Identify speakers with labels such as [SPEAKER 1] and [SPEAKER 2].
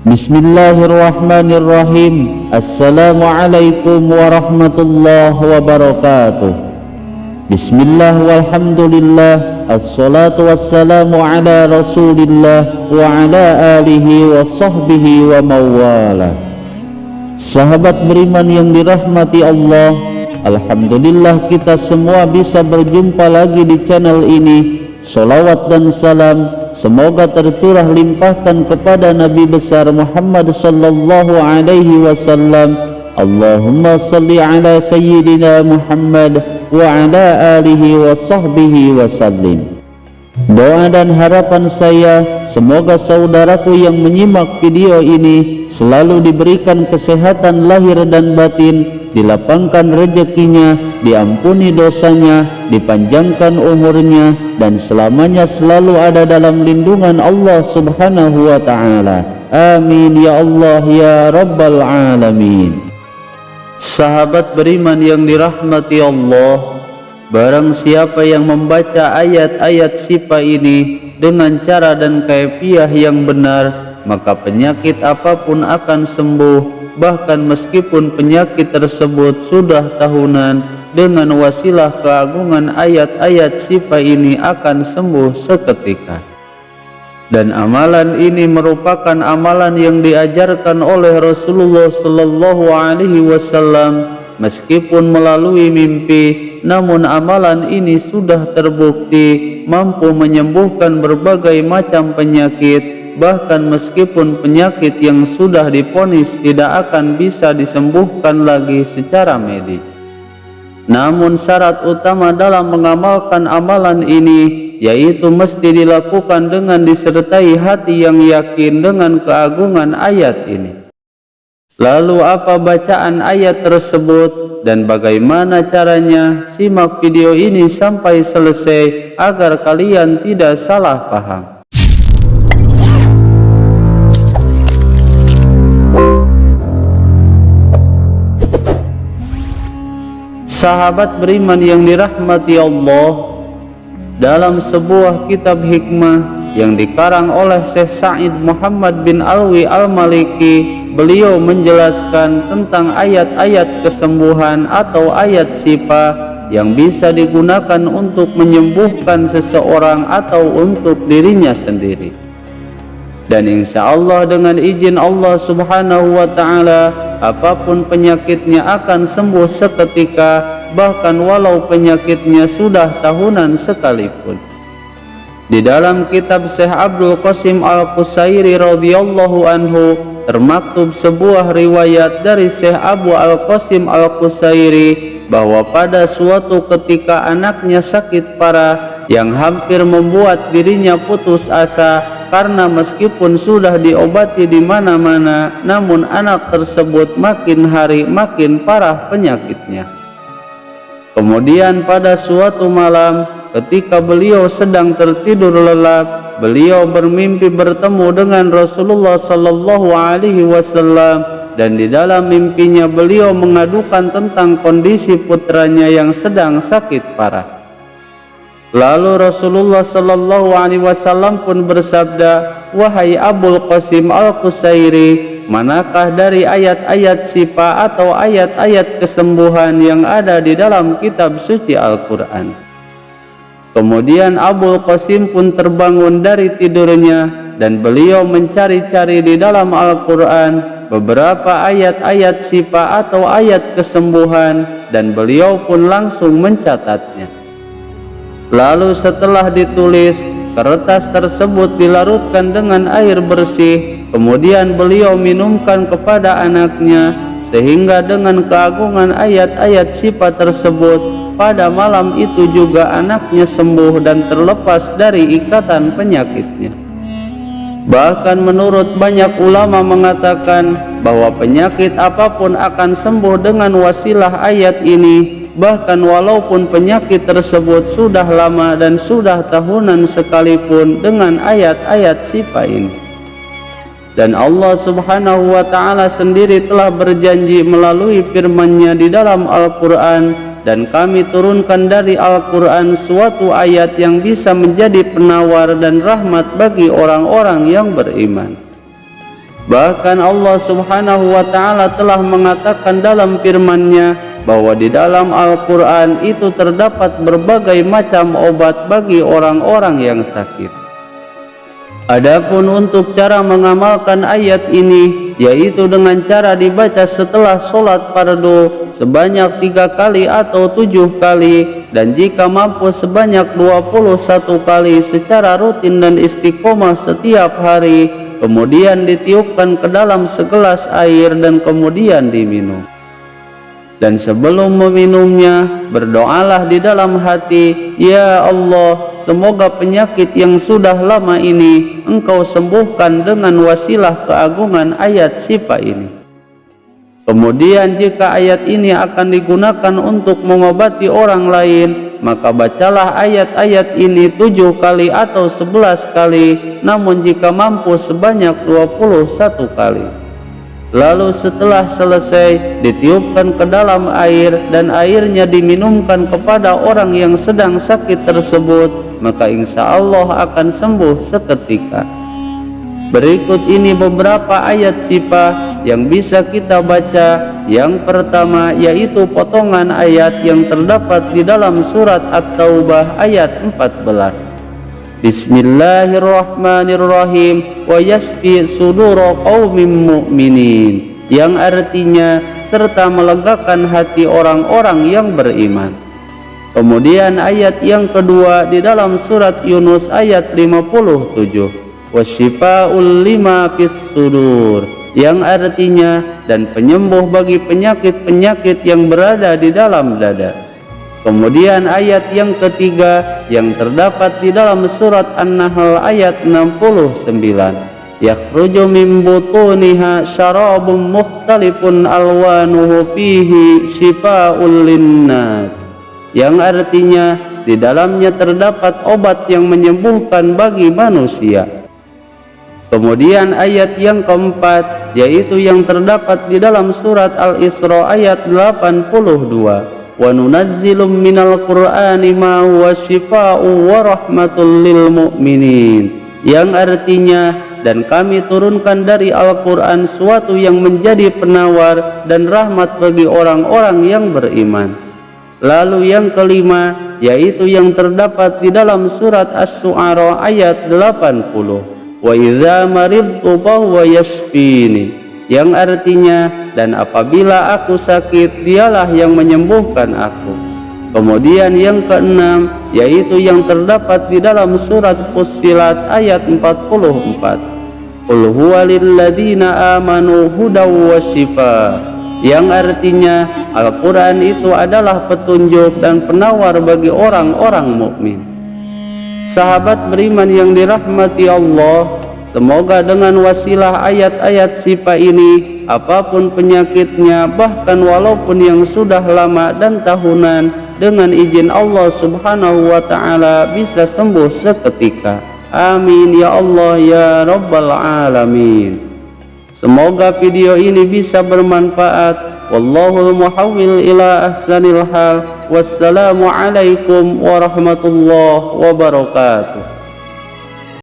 [SPEAKER 1] Bismillahirrahmanirrahim. Assalamualaikum warahmatullahi wabarakatuh. Bismillah walhamdulillah, assalatu wassalamu ala rasulillah wa ala alihi wa sahbihi wa mawala. Sahabat beriman yang dirahmati Allah, alhamdulillah kita semua bisa berjumpa lagi di channel ini. Salawat dan salam semoga tercurah limpahkan kepada Nabi besar Muhammad sallallahu alaihi wasallam. Allahumma salli ala sayyidina Muhammad wa ala alihi wa sahbihi wasallim. Doa dan harapan saya, semoga saudaraku yang menyimak video ini selalu diberikan kesehatan lahir dan batin, dilapangkan rezekinya, diampuni dosanya, dipanjangkan umurnya, dan selamanya selalu ada dalam lindungan Allah subhanahu wa ta'ala. Amin ya Allah ya Rabbal Alamin. Sahabat beriman yang dirahmati Allah, barang siapa yang membaca ayat-ayat sifa ini dengan cara dan kaifiah yang benar, maka penyakit apapun akan sembuh. Bahkan meskipun penyakit tersebut sudah tahunan, dengan wasilah keagungan ayat-ayat sifa ini akan sembuh seketika. Dan amalan ini merupakan amalan yang diajarkan oleh Rasulullah sallallahu alaihi wasallam. Meskipun melalui mimpi, namun amalan ini sudah terbukti mampu menyembuhkan berbagai macam penyakit. Bahkan meskipun penyakit yang sudah divonis tidak akan bisa disembuhkan lagi secara medis. Namun syarat utama dalam mengamalkan amalan ini yaitu mesti dilakukan dengan disertai hati yang yakin dengan keagungan ayat ini. Lalu apa bacaan ayat tersebut dan bagaimana caranya? Simak video ini sampai selesai agar kalian tidak salah paham. Sahabat beriman yang dirahmati Allah, dalam sebuah kitab hikmah yang dikarang oleh Syekh Sa'id Muhammad bin Alwi Al-Maliki, beliau menjelaskan tentang ayat-ayat kesembuhan atau ayat syifa yang bisa digunakan untuk menyembuhkan seseorang atau untuk dirinya sendiri. Dan insya Allah dengan izin Allah subhanahu wa ta'ala, apapun penyakitnya akan sembuh seketika, bahkan walau penyakitnya sudah tahunan sekalipun. Di dalam kitab Syekh Abdul Qasim Al-Qusairi radhiyallahu anhu termaktub sebuah riwayat dari Syekh Abu Al-Qasim Al-Qusairi bahwa pada suatu ketika anaknya sakit parah yang hampir membuat dirinya putus asa, karena meskipun sudah diobati di mana-mana, namun anak tersebut makin hari makin parah penyakitnya. Kemudian pada suatu malam ketika beliau sedang tertidur lelap, beliau bermimpi bertemu dengan Rasulullah sallallahu alaihi wasallam, dan di dalam mimpinya beliau mengadukan tentang kondisi putranya yang sedang sakit parah. Lalu Rasulullah sallallahu alaihi wasallam pun bersabda, "Wahai Abul Qasim Al-Qusairi, manakah dari ayat-ayat syifa atau ayat-ayat kesembuhan yang ada di dalam kitab suci Al-Quran?" Kemudian Abul Qasim pun terbangun dari tidurnya dan beliau mencari-cari di dalam Al-Quran beberapa ayat-ayat syifa atau ayat kesembuhan, dan beliau pun langsung mencatatnya. Lalu setelah ditulis, kertas tersebut dilarutkan dengan air bersih, kemudian beliau minumkan kepada anaknya, sehingga dengan keagungan ayat-ayat syifa tersebut, pada malam itu juga anaknya sembuh dan terlepas dari ikatan penyakitnya. Bahkan menurut banyak ulama mengatakan bahwa penyakit apapun akan sembuh dengan wasilah ayat ini, bahkan walaupun penyakit tersebut sudah lama dan sudah tahunan sekalipun dengan ayat-ayat syifa ini. Dan Allah subhanahu wa ta'ala sendiri telah berjanji melalui firman-Nya di dalam Al-Quran, dan kami turunkan dari Al-Quran suatu ayat yang bisa menjadi penawar dan rahmat bagi orang-orang yang beriman. Bahkan Allah Subhanahu wa Ta'ala telah mengatakan dalam firman-Nya bahwa di dalam Al-Quran itu terdapat berbagai macam obat bagi orang-orang yang sakit. Adapun untuk cara mengamalkan ayat ini, yaitu dengan cara dibaca setelah sholat fardu sebanyak 3 kali atau 7 kali, dan jika mampu sebanyak 21 kali secara rutin dan istiqomah setiap hari, kemudian ditiupkan ke dalam segelas air dan kemudian diminum. Dan sebelum meminumnya, berdoalah di dalam hati, "Ya Allah, semoga penyakit yang sudah lama ini Engkau sembuhkan dengan wasilah keagungan ayat syifa ini." Kemudian jika ayat ini akan digunakan untuk mengobati orang lain, maka bacalah ayat-ayat ini 7 kali atau 11 kali, namun jika mampu sebanyak 21 kali. Lalu setelah selesai, ditiupkan ke dalam air dan airnya diminumkan kepada orang yang sedang sakit tersebut, maka insya Allah akan sembuh seketika. Berikut ini beberapa ayat syifa yang bisa kita baca. Yang pertama yaitu potongan ayat yang terdapat di dalam surat At-Taubah ayat 14. Bismillahirrahmanirrahim, wa yashfi sudura qaumin mu'minin, yang artinya serta melegakan hati orang-orang yang beriman. Kemudian ayat yang kedua di dalam surat Yunus ayat 57, wasyifa'ul lima fis sudur, yang artinya dan penyembuh bagi penyakit-penyakit yang berada di dalam dada. Kemudian ayat yang ketiga yang terdapat di dalam surat An-Nahl ayat 69, yakhruju min butuniha syarabun mukhtalifun alwanuhu fihi syifa'ul linnas, yang artinya di dalamnya terdapat obat yang menyembuhkan bagi manusia. Kemudian ayat yang keempat yaitu yang terdapat di dalam surat Al-Isra ayat 82, wa nunazzilu minal qur'ani ma huwa syifaa'u wa rahmatul lil mu'minin, yang artinya dan kami turunkan dari Al-Quran suatu yang menjadi penawar dan rahmat bagi orang-orang yang beriman. Lalu yang kelima yaitu yang terdapat di dalam surat Asy-Syu'ara ayat 80, wa idza maridtu fahuwa yashfini, yang artinya dan apabila aku sakit dialah yang menyembuhkan aku. Kemudian yang keenam yaitu yang terdapat di dalam surat Fussilat ayat 44, qul huwa lilladzina amanu hudaw wa shifaa, yang artinya Al-Quran itu adalah petunjuk dan penawar bagi orang-orang mukmin. Sahabat beriman yang dirahmati Allah, semoga dengan wasilah ayat-ayat syifa ini, apapun penyakitnya, bahkan walaupun yang sudah lama dan tahunan, dengan izin Allah Subhanahu wa Ta'ala bisa sembuh seketika. Amin ya Allah ya Rabbal Alamin. Semoga video ini bisa bermanfaat. Wallahul muhawwil ila ahsanil hal. Wassalamu alaikum warahmatullahi wabarakatuh.